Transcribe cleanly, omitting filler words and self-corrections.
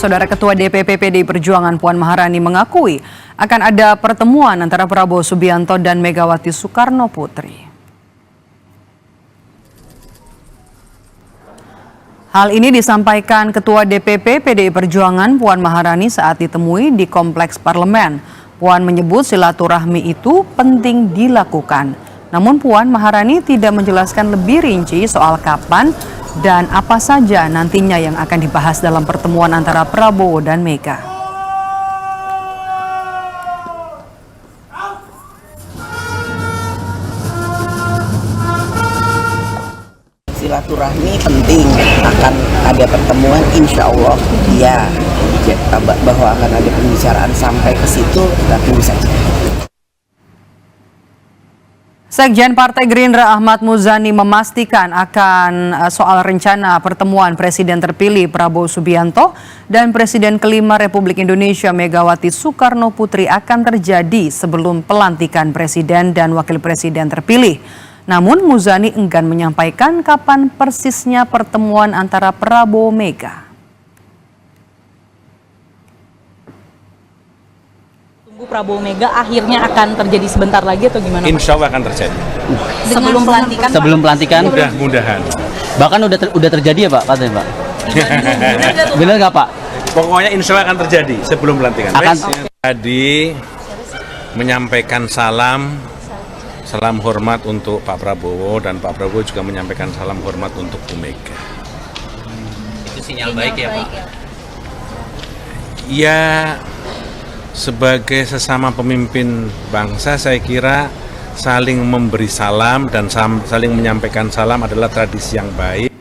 Saudara Ketua DPP PDI Perjuangan Puan Maharani mengakui akan ada pertemuan antara Prabowo Subianto dan Megawati Soekarno Putri. Hal ini disampaikan Ketua DPP PDI Perjuangan Puan Maharani saat ditemui di Kompleks Parlemen. Puan menyebut silaturahmi itu penting dilakukan. Namun Puan Maharani tidak menjelaskan lebih rinci soal kapan dan apa saja nantinya yang akan dibahas dalam pertemuan antara Prabowo dan Mega. Silaturahmi penting, akan ada pertemuan, insya Allah ya, bahwa akan ada pembicaraan sampai ke situ, kita tunggu saja. Sekjen Partai Gerindra Ahmad Muzani memastikan akan soal rencana pertemuan Presiden terpilih Prabowo Subianto dan Presiden kelima Republik Indonesia Megawati Soekarno Putri akan terjadi sebelum pelantikan Presiden dan Wakil Presiden terpilih. Namun Muzani enggan menyampaikan kapan persisnya pertemuan antara Prabowo Mega. Prabowo Mega akhirnya akan terjadi sebentar lagi atau gimana? Insya Allah akan terjadi. Sebelum pelantikan? Mudah-mudahan. Bahkan udah terjadi ya Pak, katanya Pak. Benar nggak Pak? Pokoknya insya Allah akan terjadi sebelum pelantikan. Tadi menyampaikan salam hormat untuk Pak Prabowo dan Pak Prabowo juga menyampaikan salam hormat untuk Bu Mega. Itu sinyal baik ya Pak? Ya, sebagai sesama pemimpin bangsa saya kira saling memberi salam dan saling menyampaikan salam adalah tradisi yang baik.